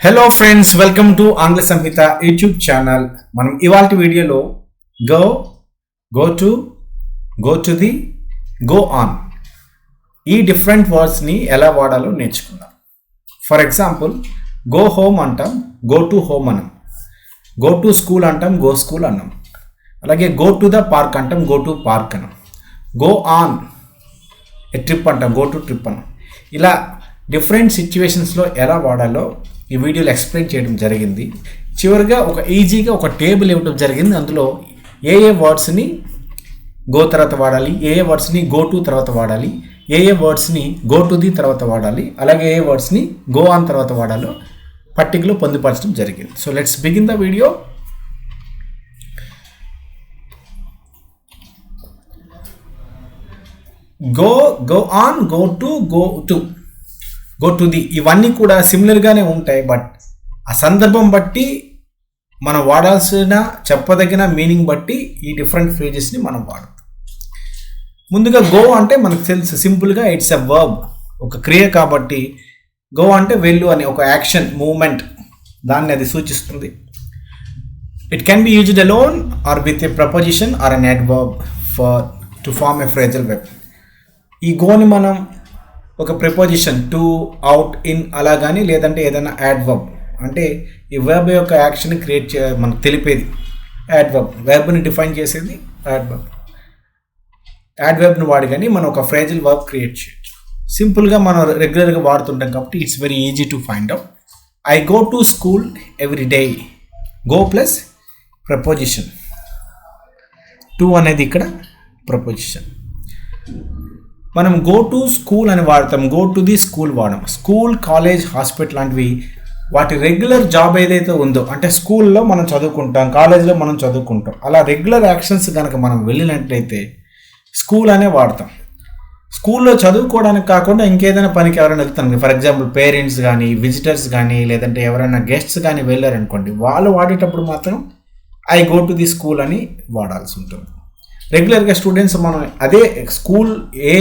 Hello friends, welcome to Aangla Samhita YouTube channel. మనం ఇవాల్టి వీడియోలో go to, go to the, go on ఈ different వర్డ్స్ని ఎలా వాడాలో నేర్చుకుందాం. ఫర్ ఎగ్జాంపుల్ గో హోమ్ అంటాం, గో టు హోమ్ అనం. గో టు స్కూల్ అంటాం, గో స్కూల్ అన్నాం. అలాగే గో టు ద పార్క్ అంటాం, గో టు పార్క్ అన్నాం. గో ఆన్ ఏ ట్రిప్ అంటాం, గో టు ట్రిప్ అన్నాం. ఇలా డిఫరెంట్ సిచ్యువేషన్స్లో ఎలా వాడాలో ఈ వీడియోలో ఎక్స్ప్లెయిన్ చేయడం జరిగింది. చివరిగా ఈజీగా ఒక టేబుల్ ఇవ్వడం జరిగింది. అందులో ఏ వర్డ్స్ని గో తర్వాత వాడాలి, ఏ వర్డ్స్ని గో టు తర్వాత వాడాలి, ఏ వర్డ్స్ని గో టు ది తర్వాత వాడాలి, అలాగే ఏ వర్డ్స్ని గో ఆన్ తర్వాత వాడాలో పట్టికలో పొందుపరచడం జరిగింది. So let's begin the video. Go on, go to the ఇవన్నీ కూడా సిమిలర్గానే ఉంటాయి. బట్ ఆ సందర్భం బట్టి మనం వాడాల్సిన చెప్పదగిన మీనింగ్ బట్టి ఈ డిఫరెంట్ ఫ్రేజెస్ని మనం వాడతాం. ముందుగా గో అంటే మనకు తెలుసు, సింపుల్గా ఇట్స్ ఎ వర్బ్, ఒక క్రియ. కాబట్టి గో అంటే వెళ్ళు అని ఒక యాక్షన్, మూమెంట్, దాన్ని అది సూచిస్తుంది. It can be used alone or with a preposition or an adverb to form a phrasal verb. ఈ గోని మనం ఒక ప్రిపోజిషన్ టు, అవుట్, ఇన్ అలా కానీ, లేదంటే ఏదైనా యాడ్వర్బ్ అంటే ఈ వెర్బ్ యొక్క యాక్షన్ క్రియేట్ మనకు తెలిపేది యాడ్వర్బ్. వెర్బ్ని డిఫైన్ చేసేది యాడ్వర్బ్. యాడ్వర్బ్ని వాడి కానీ మనం ఒక ఫ్రేజల్ వర్బ్ క్రియేట్ చేయొచ్చు. సింపుల్గా మనం రెగ్యులర్గా వాడుతుంటాం కాబట్టి it's very easy to find out. I go to school every day. Go plus preposition, to అనేది ఇక్కడ ప్రపోజిషన్. మనం గో టు స్కూల్ అని వాడతాం, గో టు ది స్కూల్ వాడడం. స్కూల్, కాలేజ్, హాస్పిటల్ లాంటివి వాటి రెగ్యులర్ జాబ్ ఏదైతే ఉందో, అంటే స్కూల్లో మనం చదువుకుంటాం, కాలేజ్లో మనం చదువుకుంటాం, అలా రెగ్యులర్ యాక్షన్స్ కనుక మనం వెళ్ళినట్లయితే స్కూల్ అనే వాడతాం. స్కూల్లో చదువుకోవడానికి కాకుండా ఇంకేదైనా పనికి ఎవరైనా వెళ్తాం, ఫర్ ఎగ్జాంపుల్ పేరెంట్స్ కానీ, విజిటర్స్ కానీ, లేదంటే ఎవరైనా గెస్ట్స్ కానీ వెళ్ళారనుకోండి, వాళ్ళు వాడేటప్పుడు మాత్రం I go to the school అని వాడాల్సి ఉంటుంది. రెగ్యులర్గా స్టూడెంట్స్ మనం అదే స్కూల్ ఏ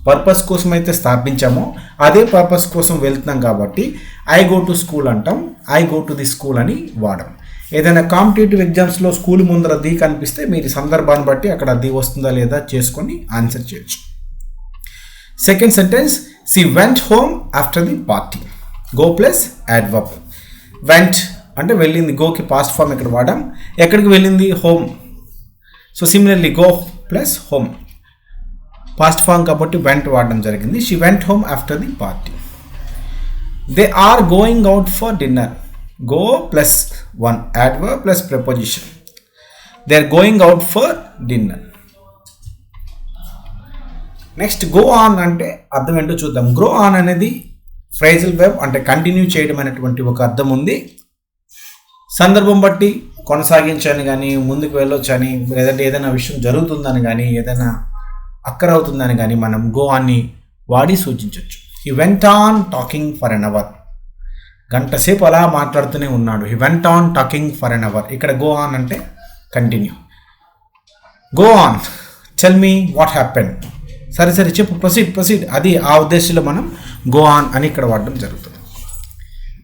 పర్పస్ కోసం అయితే స్థాపించామో అదే పర్పస్ కోసం వెళ్తున్నాం కాబట్టి ఐ గో టు స్కూల్ అంటాం, I go to the school అని వాడడం. ఏదైనా కాంపిటేటివ్ ఎగ్జామ్స్లో స్కూల్ ముందర ది కనిపిస్తే మీరు సందర్భాన్ని బట్టి అక్కడ ది వస్తుందా లేదా చేసుకొని ఆన్సర్ చేయొచ్చు. Second sentence, she went home after the party. Go plus adverb. Went అంటే వెళ్ళింది, గోకి పాస్ట్ ఫామ్ ఇక్కడ వాడాం. ఎక్కడికి వెళ్ళింది? Home. So similarly go plus home, past form కాబట్టి వెంట్ వాడడం జరిగింది. She went home after the party. They are going out for dinner. Go plus one adverb plus preposition. They are going out for dinner. Next go on అంటే అర్థం ఏంటో చూద్దాం. Go on అనేది phrasal verb, అంటే continue చేయడం అనేటువంటి ఒక అర్థం ఉంది. సందర్భం బట్టి కొనసాగించని కానీ, ముందుకు వెళ్ళొచ్చని, లేదంటే ఏదైనా విషయం జరుగుతుందని కానీ, ఏదైనా అక్కరవుతుందని కానీ మనం గో ఆన్ని వాడి సూచించవచ్చు. He went on talking for an hour. గంట సేపు అలా మాట్లాడుతూనే ఉన్నాడు. He went on talking for an hour. ఇక్కడ గో ఆన్ అంటే continue. Go on, tell me what happen. సరే చెప్పు, ప్రొసీడ్. అది ఆ ఉద్దేశంలో మనం గో ఆన్ అని ఇక్కడ వాడడం జరుగుతుంది.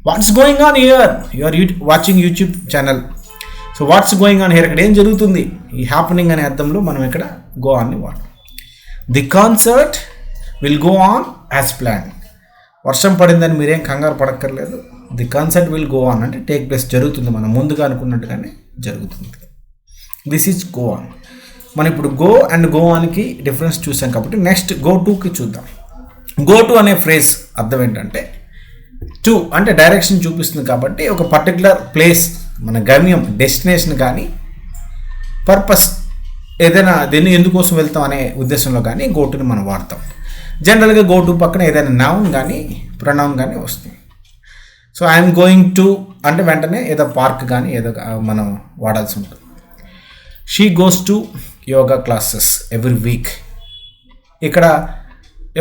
What's going on here? You are watching YouTube channel. So what's going on here, ఇక్కడ ఏం జరుగుతుంది, ఈ హ్యాపెనింగ్ అనే అర్థంలో మనం ఇక్కడ గో ఆన్ని వాడతాం. The concert will go on as plan. వర్షం పడిందని మీరేం కంగారు పడక్కర్లేదు. The concert will go on అంటే టేక్ ప్లేస్, జరుగుతుంది, మనం ముందుగా అనుకున్నట్టుగానే జరుగుతుంది. This is go on. మనం ఇప్పుడు గో అండ్ గో ఆన్కి డిఫరెన్స్ చూసాం కాబట్టి నెక్స్ట్ గో టుకి చూద్దాం. గో టు అనే ఫ్రేజ్ అర్థం ఏంటంటే, టు అంటే డైరెక్షన్ చూపిస్తుంది కాబట్టి ఒక పర్టికులర్ ప్లేస్, మన గమ్యం, డెస్టినేషన్ కానీ, పర్పస్, ఏదైనా దీన్ని ఎందుకోసం వెళ్తాం అనే ఉద్దేశంలో కానీ గో టుని మనం వాడతాం. జనరల్గా గో టు పక్కన ఏదైనా నౌన్ కానీ ప్రొనౌన్ కానీ వస్తుంది. సో ఐఎమ్ గోయింగ్ టు అంటే వెంటనే ఏదో పార్క్ కానీ ఏదో మనం వాడాల్సి ఉంటుంది. She goes to yoga classes every week. ఇక్కడ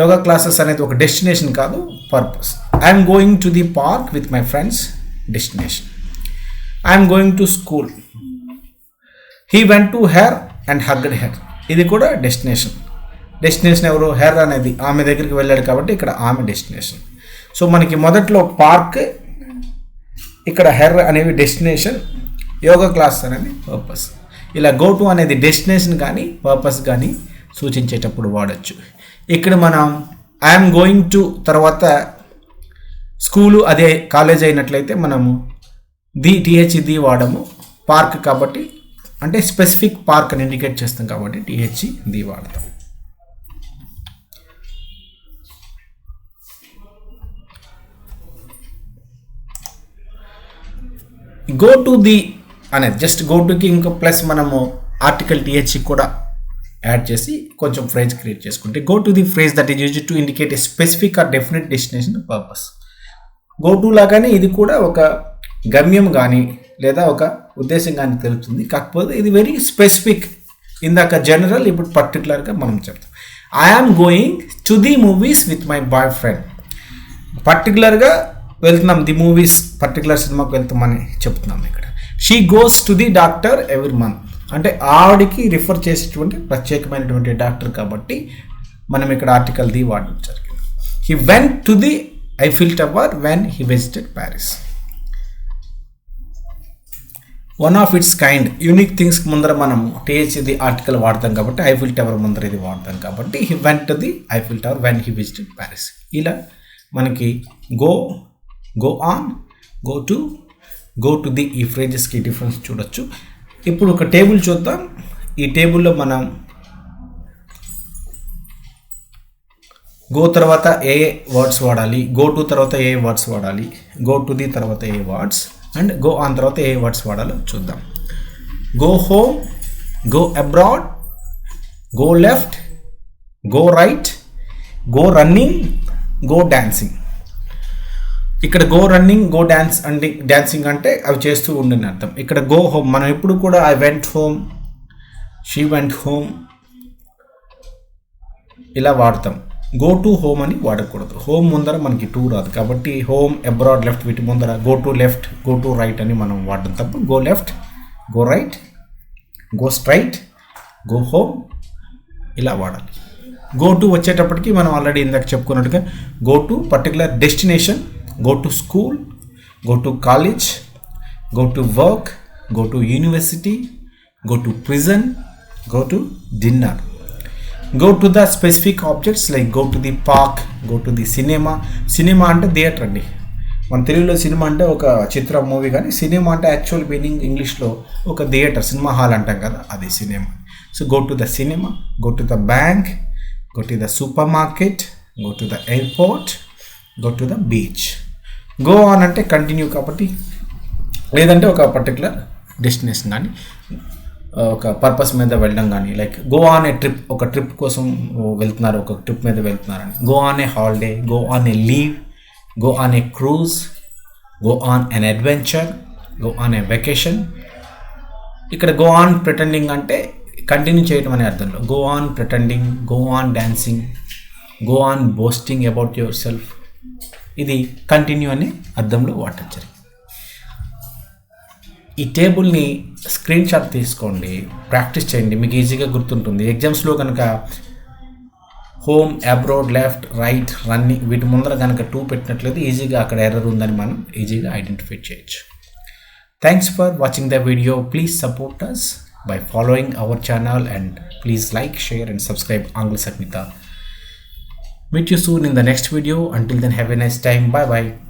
యోగా క్లాసెస్ అనేది ఒక డెస్టినేషన్ కాదు, purpose. I'm going to the park with my friends, destination. I'm going to school. He went to her and hugged her. ఇది కూడా destination. Destination ఎవరు? Her అనేది ఆమె దగ్గరికి వెళ్ళాడు కాబట్టి ఇక్కడ ఆమె డెస్టినేషన్. సో మనకి మొదట్లో పార్క్, ఇక్కడ హెర్ అనేవి డెస్టినేషన్, యోగా క్లాస్ అనేది పర్పస్. ఇలా గో టు అనేది డెస్టినేషన్ కానీ పర్పస్ కానీ సూచించేటప్పుడు వాడచ్చు. ఇక్కడ మనం ఐఎమ్ గోయింగ్ టు తర్వాత స్కూలు అదే కాలేజ్ అయినట్లయితే మనము ది వాడము. పార్క్ కాబట్టి అంటే స్పెసిఫిక్ పార్క్ అని ఇండికేట్ చేస్తాం కాబట్టి ది వాడతాం. గో టు ది అనేది జస్ట్ గో టుకి ఇంకా ప్లస్ మనము ఆర్టికల్ కూడా యాడ్ చేసి కొంచెం ఫ్రేజ్ క్రియేట్ చేసుకుంటే go to the phrase that is used to indicate A specific are definite destination purpose. Go to లాగానే ఇది కూడా ఒక గమ్యం కానీ లేదా ఒక ఉద్దేశం కానీ తెలుపుతుంది. కాకపోతే ఇది వెరీ స్పెసిఫిక్. ఇందాక జనరల్, ఇప్పుడు పర్టికులర్గా మనం చెప్తాం. I am going to the movies with my boy friend. పర్టికులర్గా వెళ్తున్నాం, ది మూవీస్ పర్టికులర్ సినిమాకి వెళ్తామని చెప్తున్నాం. ఇక్కడ she goes to the doctor every month అంటే ఆవిడికి రిఫర్ చేసేటువంటి ప్రత్యేకమైనటువంటి డాక్టర్ కాబట్టి మనం ఇక్కడ ఆర్టికల్ ది వాడడం జరిగింది. He went to the Eiffel tower when he visited Paris. One of it's kind unique things ముందర మనం ది ఆర్టికల్ వాడతాం కాబట్టి ఐఫిల్ టవర్ ముందర ఇది వాడతాం కాబట్టి he went to the Eiffel tower when he visited Paris. ఇలా మనకి go on, go to the ఈ ఫ్రేజెస్కి డిఫరెన్స్ చూడొచ్చు. ఇప్పుడు ఒక టేబుల్ చూద్దాం. ఈ టేబుల్లో మనం గో తర్వాత ఏ వర్డ్స్ వాడాలి, గో టు తర్వాత ఏ వర్డ్స్ వాడాలి, గో టు ది తర్వాత ఏ వర్డ్స్ అండ్ గో ఆన్ తర్వాత ఏ వర్డ్స్ వాడాలో చూద్దాం. Go home, go abroad, go left, go right, go running, go dancing. ఇక్కడ గో రన్నింగ్, గో డాన్సింగ్ అంటే అవి చేస్తూ ఉండని అర్థం. ఇక్కడ గో హోమ్ మనం ఎప్పుడు కూడా I went home, she went home ఇలా వాడతాం. గో టు హోమ్ అని వాడకూడదు. హోమ్ ముందర మనకి టూ రాదు కాబట్టి హోమ్, అబ్రాడ్, లెఫ్ట్ వీటి ముందర go to left, go to right అని మనం వాడడం తప్ప go left, go right, go straight, go home ఇలా వాడాలి. గో టు వచ్చేటప్పటికి మనం ఆల్రెడీ ఇందాక చెప్పుకున్నట్టుగా go to particular destination, go to school, go to college, go to work, go to university, go to prison, go to dinner. Go to the specific objects like go to the park, go to the cinema. Cinema అంటే theatre అండి. మన తెలుగులో cinema అంటే ఒక చిత్రం, movie, కానీ cinema అంటే actual meaning ఇంగ్లీష్లో ఒక థియేటర్, సినిమా హాల్ అంటాం కదా, అది cinema. So go to the cinema, go to the bank, go to the super market, go to the airport, go to the beach. Go on అంటే continue కాబట్టి, లేదంటే ఒక particular destination కానీ ఒక purpose మీద వెళ్ళడం కానీ, like go on a trip, ఒక ట్రిప్ కోసం వెళ్తున్నారు, ఒక ట్రిప్ మీద వెళ్తున్నారని. Go on a holiday, go on a leave, go on a cruise, go on an adventure, go on a vacation. ఇక్కడ గో ఆన్ ప్రిటెండింగ్ అంటే కంటిన్యూ చేయడం అనే అర్థంలో go on pretending, go on dancing, go on boasting about yourself. ఇది continue అనే అర్థంలో వాడటం జరిగింది. ఈ టేబుల్ని స్క్రీన్ షాట్ తీసుకోండి, ప్రాక్టీస్ చేయండి, మీకు ఈజీగా గుర్తుంటుంది. ఎగ్జామ్స్లో కనుక home, abroad, left, right, running వీటి ముందర కనుక 2 పెట్టినట్లయితే ఈజీగా అక్కడ ఎర్రర్ ఉందని మనం ఈజీగా ఐడెంటిఫై చేయొచ్చు. Thanks for watching the video. Please support us by following our channel and please like, share and subscribe Aangla Samhita. Meet you soon in the next video. Until then, have a nice time. Bye bye.